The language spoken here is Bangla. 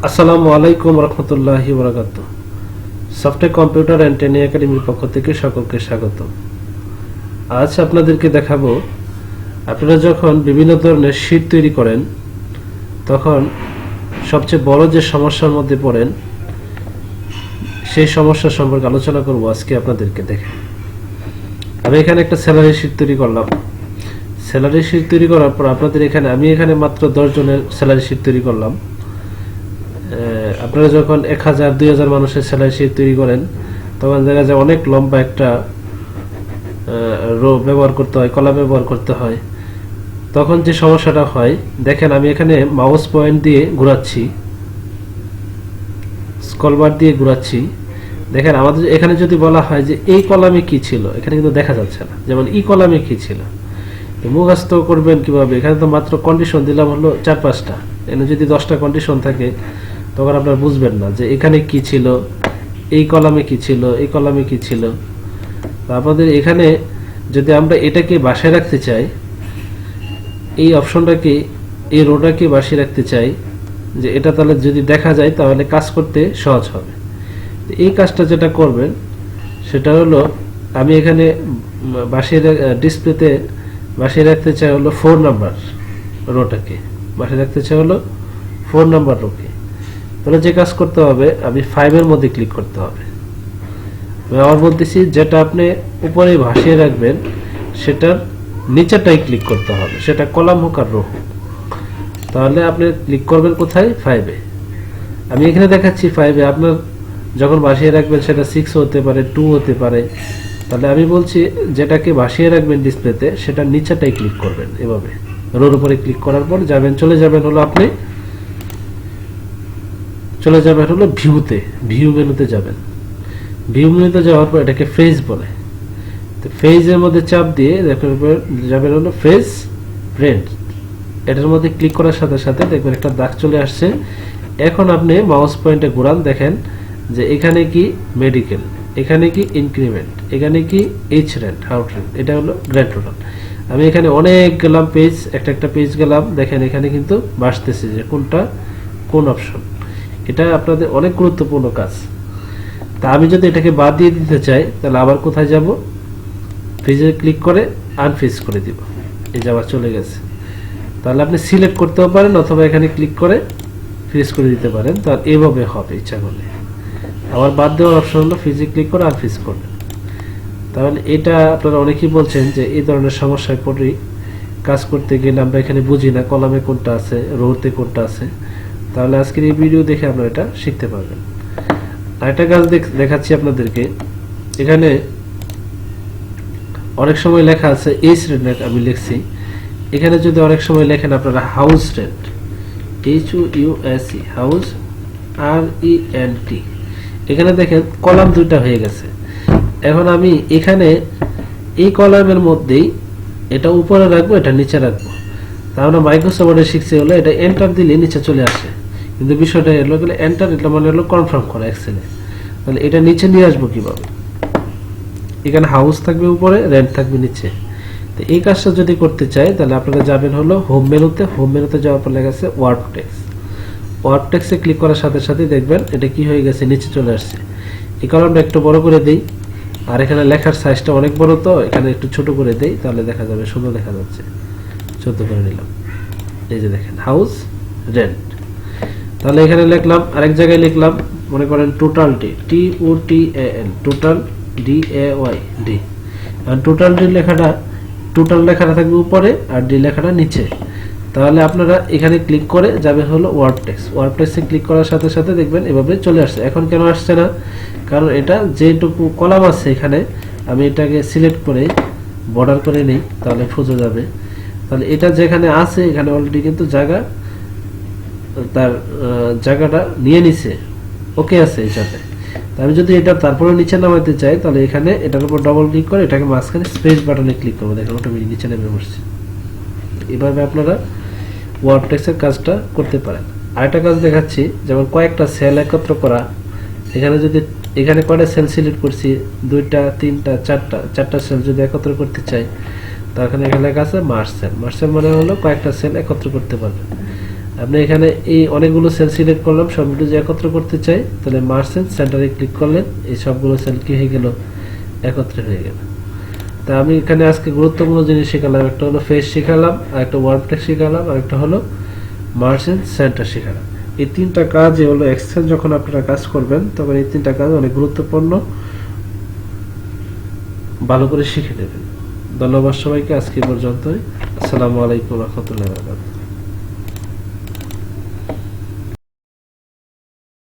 আসসালামু আলাইকুম রহমতুল্লাহি বারাকাতুহু। সফটওয়্যার কম্পিউটার অ্যান্ড ট্রেনিং একাডেমির পক্ষ থেকে সকলকে স্বাগত। আজ আপনাদেরকে দেখাবো, আপনারা যখন বিভিন্ন ধরনের শীট তৈরি করেন তখন সবচেয়ে বড় যে সমস্যার মধ্যে পড়েন সেই সমস্যা সম্পর্কে আলোচনা করব আজকে আপনাদেরকে। দেখেন, আমি এখানে একটা স্যালারি শীট তৈরি করলাম। স্যালারি শীট তৈরি করার পর আপনাদের আমি এখানে মাত্র 10 জনের স্যালারি শীট তৈরি করলাম। আপনারা যখন 1000-2000 মানুষের স্যালারি শীট তৈরি করেন তখন দেখা যায় অনেক লম্বা একটা রো ব্যবহার করতে হয়, কলাম ব্যবহার করতে হয়। তখন যে সমস্যাটা হয়, দেখেন আমি এখানে মাউস পয়েন্ট দিয়ে ঘোরাচ্ছি, স্ক্রলবার দিয়ে ঘোরাচ্ছি। দেখেন আমাদের এখানে যদি বলা হয় যে এই কলামে কি ছিল, এখানে কিন্তু দেখা যাচ্ছে না। যেমন এই কলামে কি ছিল, মুখস্থ করবেন কিভাবে? এখানে তো মাত্র কন্ডিশন দিলাম হলো 4-5টা। এখানে যদি 10টা কন্ডিশন থাকে তখন আপনারা বুঝবেন না যে এখানে কি ছিল, এই কলামে কি ছিল, এই কলামে কি ছিল। আমাদের এখানে যদি আমরা এটাকে বাসায় রাখতে চাই, এই অপশনটাকে, এই রোটাকে বাসায় রাখতে চাই, যে এটা তাহলে যদি দেখা যায় তাহলে কাজ করতে সহজ হবে। এই কাজটা যেটা করবেন সেটা হলো, আমি এখানে বাসায় ডিসপ্লেতে বাসায় রাখতে চাই হলো 4 নাম্বার রোটাকে, বাসায় রাখতে চাই হলো 4 নাম্বার রোকে। তাহলে যে কাজ করতে হবে, আমি 5-এর মধ্যে ক্লিক করতে হবে। আমি আবার বলতেছি, যেটা আপনি উপরে ভাসিয়ে রাখবেন সেটার নিচেটাই ক্লিক করতে হবে, সেটা কলাম হোক আর রো হোক। তাহলে আপনি ক্লিক করবেন কোথায়? 5-এ। আমি এখানে দেখাচ্ছি 5-এ। আপনার যখন ভাসিয়ে রাখবেন সেটা 6 হতে পারে, 2 হতে পারে। তাহলে আমি বলছি, যেটাকে ভাসিয়ে রাখবেন ডিসপ্লেতে সেটার নিচেটাই ক্লিক করবেন। এভাবে রোর উপরে ক্লিক করার পর চলে যাবেন হলো ভিউতে, ভিউ মেনুতে যাবেন। ভিউ মেনুতে যাওয়ার পর এটাকে ফ্রেজ বলে, তো ফ্রেজের মধ্যে চাপ দিয়ে যাবেন হলো ফ্রেজ প্রিন্ট। এটার মধ্যে ক্লিক করার সাথে সাথে দেখবেন একটা দাগ চলে আসছে। এখন আপনি মাউস পয়েন্টে ঘোরান, দেখেন যে এখানে কি মেডিকেল, এখানে কি ইনক্রিমেন্ট, এখানে কি এইচ রেন্ট, হাউট রেন্ট, এটা হলো গ্র্যান্ড টোটাল। আমি এখানে অনেক গেলাম পেজ, একটা পেজ গেলাম। দেখেন এখানে কিন্তু বাসতেছে যে কোনটা কোন অপশন। এটা আপনাদের অনেক গুরুত্বপূর্ণ কাজ। তা আমি যদি এটাকে বাদ দিয়ে দিতে চাই তাহলে আবার কোথায় যাব? ফ্রিজে ক্লিক করে আনফ্রিজ করে দিব। এই যে আবার চলে গেছে। তাহলে আপনি সিলেক্ট করতেও পারেন অথবা এখানে ক্লিক করে ফ্রিজ করে দিতে পারেন। তাহলে এভাবে হবে ইচ্ছা করলে। আবার বাদ দেওয়ার অপশন হলো ফ্রিজে ক্লিক করে আনফ্রিজ করবেন। তাহলে এটা আপনারা অনেকেই বলছেন যে এই ধরনের সমস্যায় পড়ি, কাজ করতে গেলে আমরা এখানে বুঝি না কলামে কোনটা আছে, রোতে কোনটা আছে। তাহলে আজকের এই ভিডিও দেখে আপনারা এটা শিখতে পারবেন। আরেকটা কাজ দেখাচ্ছি আপনাদেরকে। এখানে অনেক সময় লেখা আছে এইচ রেন্ট, আমি লিখছি। এখানে যদি অনেক সময় লেখেন আপনারা house rent, HOUSE, house RENT, এখানে দেখেন কলাম 2টা হয়ে গেছে। এখন আমি এখানে এই কলামের মধ্যেই এটা উপরে রাখবো, এটা নিচে রাখবো। তা আমরা মাইক্রোসফটে শিখছি হলো এটা এন্টার দিলে নিচে চলে আসে, কিন্তু বিষয়টা এলো এন্টার, এটা মানে হলো কনফার্ম করা এক্সেলে। তাহলে এটা নিচে নিয়ে আসবো কিভাবে? এখানে হাউস থাকবে উপরে, রেন্ট থাকবে নিচে। তো এই কাজটা যদি করতে চাই তাহলে আপনারা যাবেন হলো হোম মেনুতে। হোম মেনুতে যাওয়ার পর লেখা আছে ওয়ার্ক টেক্সট। ওয়ার্ক টেক্সটে ক্লিক করার সাথে সাথে দেখবেন এটা কি হয়ে গেছে, নিচে চলে আসছে। এই কলামটা একটু বড় করে দেই, আর এখানে লেখার সাইজটা অনেক বড়, তো এখানে একটু ছোট করে দেই, তাহলে দেখা যাবে, সুন্দর দেখা যাচ্ছে। 14 করে নিলাম। এই যে দেখেন হাউস রেন্ট। তাহলে এখানে লিখলাম, আরেক জায়গায় লিখলাম, মনে করেন টোটালটি, TOTAL, টোটাল DAYD। আর টোটালটি লেখাটা, টোটাল লেখাটা থাকবে উপরে আর ডি লেখাটা নিচে। তাহলে আপনারা এখানে ক্লিক করে যাবে হলো ওয়ার্ড টেক্সট। ওয়ার্ড টেক্সটে ক্লিক করার সাথে সাথে দেখবেন এভাবে চলে আসছে। এখন কেন আসছে না? কারণ এটা যেটুকু কলাম আছে এখানে, আমি এটাকে সিলেক্ট করে বর্ডার করে নেই, তাহলে ফুজে যাবে। তাহলে এটা যেখানে আছে এখানে অলরেডি কিন্তু তার জায়গাটা নিয়ে নিছে, ওকে আছে এই জায়গায়। আমি যদি এটা তারপরে নিচে নামাতে চাই তাহলে এখানে এটার উপর ডবল ক্লিক করে এটাকে মাঝখানে স্পেস বাটনে ক্লিক করবো, দেখেন অটোমেটিক নিচে নেমে বসছে। এভাবে আপনারা ওয়ার্ড টেক্সটের কাজটা করতে পারেন। আরেকটা কাজ দেখাচ্ছি, যেমন কয়েকটা সেল একত্র করা। এখানে যদি এখানে কয়টা সেল সিলেক্ট করছি, 2টা, 3টা, 4টা সেল যদি একত্র করতে চাই, তাহলে এখানে লেখা আছে মার্জ সেল। মার্জ সেল মানে হলো কয়েকটা সেল একত্র করতে পারবেন। আপনি এখানে এই অনেকগুলো সেল সিলেক্ট করলাম, সবগুলো যে একত্র করতে চাই তাহলে মার্জ সেল সেন্টারে ক্লিক করলেন, এই সবগুলো সেল কি হয়ে গেল, একত্রে হয়ে গেল। তা আমি এখানে আজকে গুরুত্বপূর্ণ জিনিস শেখালাম, একটা হলো ফেস শেখালাম, আর একটা ওয়ার্ড টেক্সট শেখালাম, আর একটা হলো মার্জ সেন্টার শেখালাম। এই তিনটা কাজ হলো এক্সেল যখন আপনারা কাজ করবেন তখন এই তিনটা কাজ অনেক গুরুত্বপূর্ণ, ভালো করে শিখে নেবেন। ধন্যবাদ সবাইকে, আজকে পর্যন্তই। আসসালামু আলাইকুম ওয়া রাহমাতুল্লাহি ওয়া বারাকাতুহু।